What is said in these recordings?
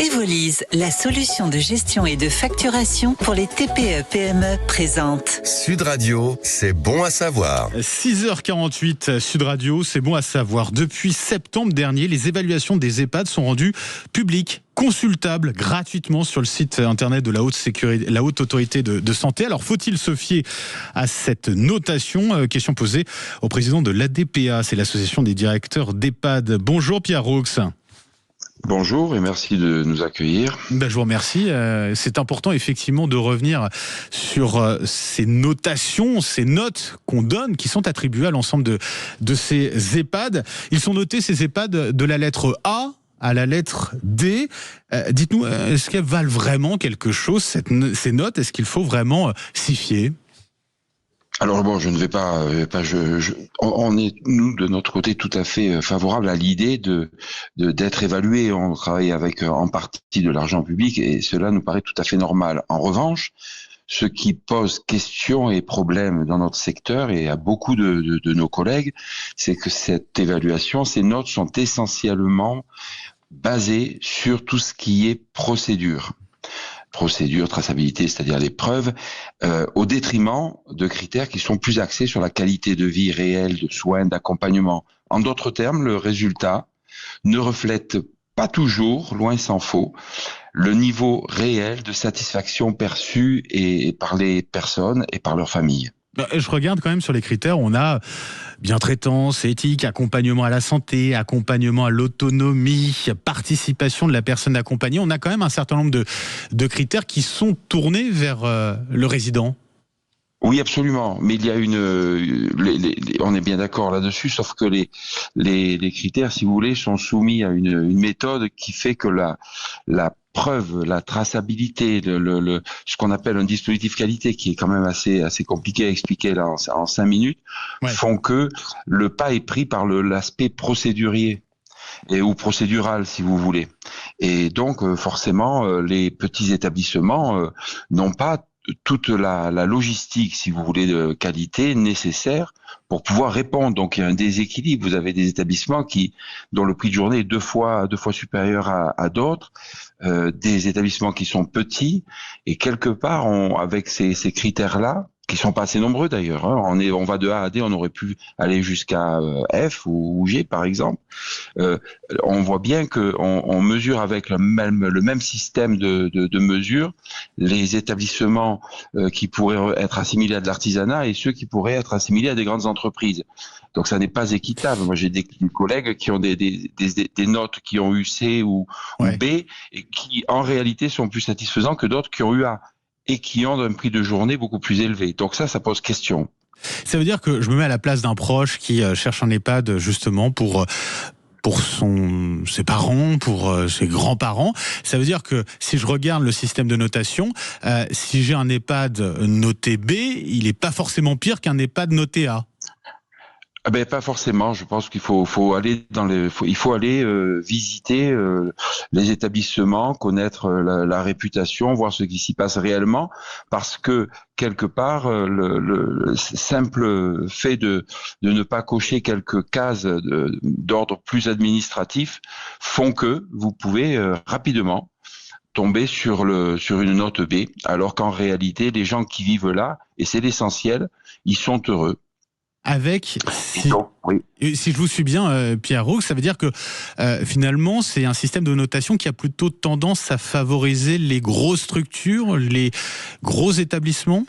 Evolise, la solution de gestion et de facturation pour les TPE-PME présente. Sud Radio, c'est bon à savoir. 6h48, Sud Radio, c'est bon à savoir. Depuis septembre dernier, les évaluations des EHPAD sont rendues publiques, consultables gratuitement sur le site internet de la Haute Autorité de Santé. Alors, faut-il se fier à cette notation? Question posée au président de l'ADPA, c'est l'association des directeurs d'EHPAD. Bonjour Pierre Roux. Bonjour et merci de nous accueillir. Je vous remercie. C'est important effectivement de revenir sur ces notations, ces notes qu'on donne, qui sont attribuées à l'ensemble de ces EHPAD. Ils sont notés, ces EHPAD, de la lettre A à la lettre D. Dites-nous, est-ce qu'elles valent vraiment quelque chose, ces notes? Est-ce qu'il faut vraiment s'y fier? Alors bon, je ne vais pas. On est nous de notre côté tout à fait favorable à l'idée d'être évalué. On travaille avec en partie de l'argent public et cela nous paraît tout à fait normal. En revanche, ce qui pose question et problème dans notre secteur et à beaucoup de nos collègues, c'est que cette évaluation, ces notes sont essentiellement basées sur tout ce qui est procédure, traçabilité, c'est-à-dire les preuves, au détriment de critères qui sont plus axés sur la qualité de vie réelle, de soins, d'accompagnement. En d'autres termes, le résultat ne reflète pas toujours, loin s'en faut, le niveau réel de satisfaction perçu par les personnes et par leurs familles. Je regarde quand même sur les critères, on a bientraitance, éthique, accompagnement à la santé, accompagnement à l'autonomie, participation de la personne accompagnée. On a quand même un certain nombre de critères qui sont tournés vers le résident. Oui, absolument. Mais il y a on est bien d'accord là-dessus, sauf que les critères, si vous voulez, sont soumis à une méthode qui fait que la preuve, la traçabilité, ce qu'on appelle un dispositif qualité, qui est quand même assez compliqué à expliquer là en 5 minutes, font que le pas est pris par l'aspect procédurier ou procédural, si vous voulez. Et donc, forcément, les petits établissements n'ont pas toute la logistique, si vous voulez, de qualité nécessaire pour pouvoir répondre. Donc il y a un déséquilibre. Vous avez des établissements dont le prix de journée est deux fois supérieur à d'autres, des établissements qui sont petits et quelque part avec ces critères-là, qui sont pas assez nombreux d'ailleurs. On va de A à D, on aurait pu aller jusqu'à F ou G par exemple. On voit bien que on mesure avec le même système de mesure les établissements qui pourraient être assimilés à de l'artisanat et ceux qui pourraient être assimilés à des grandes entreprises. Donc ça n'est pas équitable. Moi j'ai des collègues qui ont des notes qui ont eu C ou B et qui en réalité sont plus satisfaisants que d'autres qui ont eu A et qui ont un prix de journée beaucoup plus élevé. Donc ça pose question. Ça veut dire que je me mets à la place d'un proche qui cherche un EHPAD justement pour ses parents, pour ses grands-parents. Ça veut dire que si je regarde le système de notation, si j'ai un EHPAD noté B, il n'est pas forcément pire qu'un EHPAD noté A. Pas forcément. Je pense qu'il faut aller visiter les établissements, connaître la réputation, voir ce qui s'y passe réellement, parce que quelque part le simple fait de ne pas cocher quelques cases d'ordre plus administratif font que vous pouvez rapidement tomber sur une note B, alors qu'en réalité les gens qui vivent là, et c'est l'essentiel, ils sont heureux. Si je vous suis bien, Pierre Roux, ça veut dire que finalement, c'est un système de notation qui a plutôt tendance à favoriser les grosses structures, les gros établissements?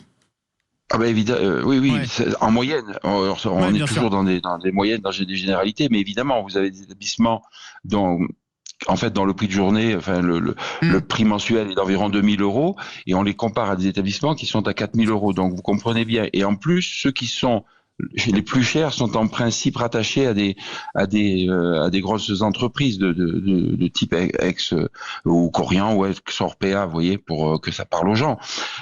Évidemment, oui. En moyenne, on est toujours dans des moyennes, dans des généralités, mais évidemment, vous avez des établissements dont le prix de journée, le prix mensuel est d'environ 2 000 euros, et on les compare à des établissements qui sont à 4 000 euros. Donc, vous comprenez bien. Et en plus, ceux qui sont les plus chers sont en principe rattachés à des grosses entreprises de type ex ou Corian ou ex Orpea, vous voyez, pour que ça parle aux gens.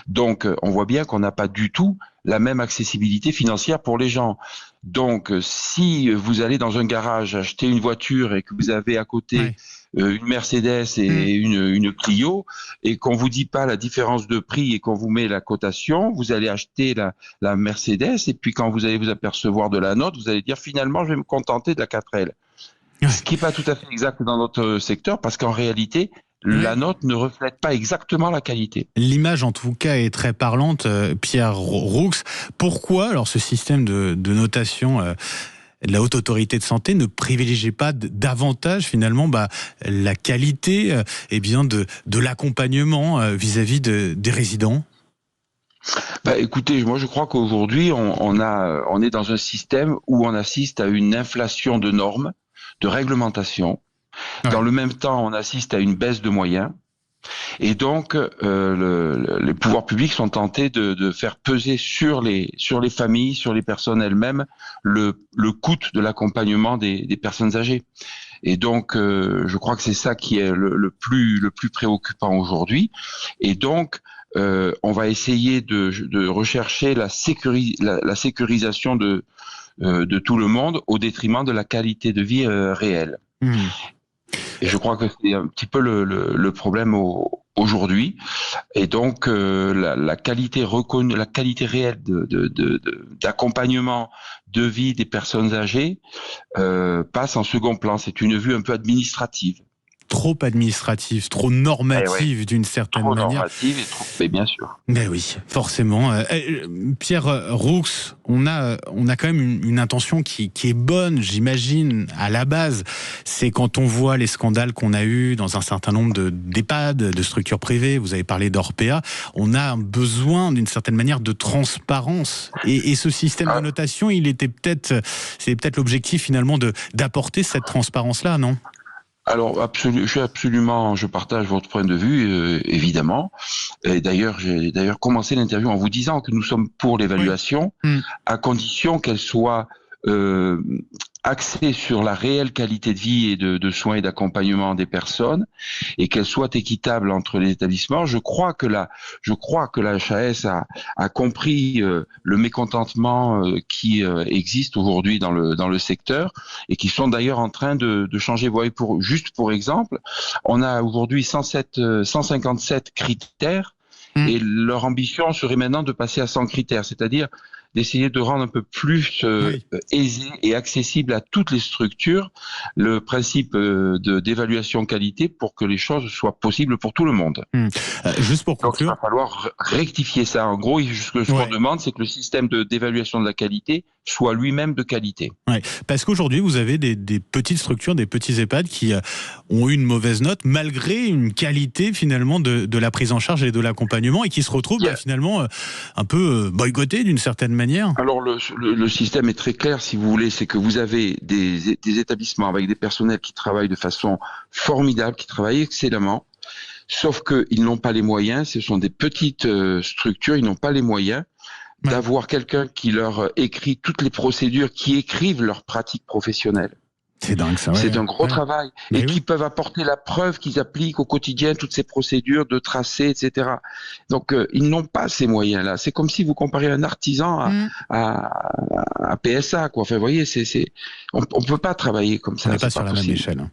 Donc, on voit bien qu'on n'a pas du tout la même accessibilité financière pour les gens. Donc, si vous allez dans un garage acheter une voiture et que vous avez à côté une Mercedes et une Clio, et qu'on vous dit pas la différence de prix et qu'on vous met la cotation, vous allez acheter la Mercedes, et puis quand vous allez vous apercevoir de la note, vous allez dire finalement je vais me contenter de la 4L. Ce qui n'est pas tout à fait exact dans notre secteur, parce qu'en réalité, la note ne reflète pas exactement la qualité. L'image, en tout cas, est très parlante, Pierre Roux. Pourquoi, alors, ce système de notation de la Haute Autorité de Santé ne privilégie pas davantage, finalement, la qualité de l'accompagnement vis-à-vis des résidents ? Écoutez, moi je crois qu'aujourd'hui, on est dans un système où on assiste à une inflation de normes, de réglementation. Ouais. Dans le même temps, on assiste à une baisse de moyens. Et donc, les pouvoirs publics sont tentés de faire peser sur les familles, sur les personnes elles-mêmes, le coût de l'accompagnement des personnes âgées. Et donc, je crois que c'est ça qui est le plus préoccupant aujourd'hui. Et donc, on va essayer de rechercher la sécurisation de tout le monde au détriment de la qualité de vie réelle. Mmh. Et je crois que c'est un petit peu le problème aujourd'hui. Et donc, la qualité reconnue, la qualité réelle d'accompagnement de vie des personnes âgées passe en second plan. C'est une vue un peu administrative. Trop administrative, trop normative d'une certaine manière. Trop normative et trop, mais bien sûr. Mais oui, forcément. Pierre Roux, on a quand même une intention qui est bonne, j'imagine, à la base. C'est quand on voit les scandales qu'on a eus dans un certain nombre d'EHPAD, de structures privées, vous avez parlé d'Orpea, on a un besoin d'une certaine manière de transparence. Et ce système de notation, c'est peut-être l'objectif finalement d'apporter cette transparence-là, non ? Alors, je partage votre point de vue, évidemment. Et j'ai commencé l'interview en vous disant que nous sommes pour l'évaluation, à condition qu'elle soit axée sur la réelle qualité de vie et de soins et d'accompagnement des personnes, et qu'elle soit équitable entre les établissements. Je crois que la HAS a compris le mécontentement qui existe aujourd'hui dans le secteur, et qui sont d'ailleurs en train de changer. Vous voyez, juste pour exemple, on a aujourd'hui 157 critères, et leur ambition serait maintenant de passer à 100 critères, c'est-à-dire d'essayer de rendre un peu plus aisé et accessible à toutes les structures le principe d'évaluation qualité, pour que les choses soient possibles pour tout le monde. Juste pour conclure, donc, il va falloir rectifier ça. En gros, ce qu'on demande, c'est que le système d'évaluation de la qualité soit lui-même de qualité. Ouais, parce qu'aujourd'hui, vous avez des petites structures, des petits EHPAD qui ont eu une mauvaise note, malgré une qualité finalement de la prise en charge et de l'accompagnement, et qui se retrouvent finalement un peu boycottés d'une certaine manière. Alors le système est très clair, si vous voulez, c'est que vous avez des établissements avec des personnels qui travaillent de façon formidable, qui travaillent excellemment, sauf qu'ils n'ont pas les moyens. Ce sont des petites structures, ils n'ont pas les moyens d'avoir quelqu'un qui leur écrit toutes les procédures, qui écrivent leurs pratiques professionnelles. C'est dingue ça. C'est un gros travail. Et qui peuvent apporter la preuve qu'ils appliquent au quotidien toutes ces procédures de tracé, etc. Donc ils n'ont pas ces moyens-là. C'est comme si vous comparez un artisan à PSA, quoi. Enfin, vous voyez, on peut pas travailler comme ça. On n'est pas sur la même échelle.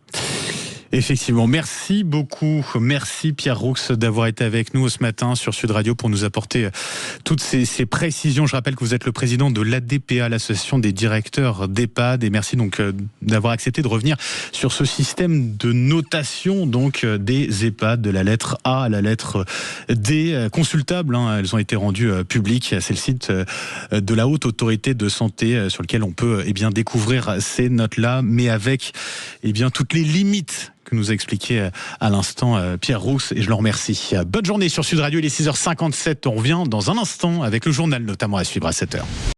Effectivement, merci beaucoup. Merci Pierre Roux d'avoir été avec nous ce matin sur Sud Radio pour nous apporter toutes ces précisions. Je rappelle que vous êtes le président de l'ADPA, l'association des directeurs d'EHPAD, et merci donc d'avoir accepté de revenir sur ce système de notation donc des EHPAD, de la lettre A à la lettre D, consultables. Elles ont été rendues publiques. C'est le site de la Haute Autorité de Santé sur lequel on peut découvrir ces notes-là, mais avec toutes les limites que nous a expliqué à l'instant Pierre Roux, et je le remercie. Bonne journée sur Sud Radio, il est 6h57, on revient dans un instant avec le journal notamment à suivre à 7h.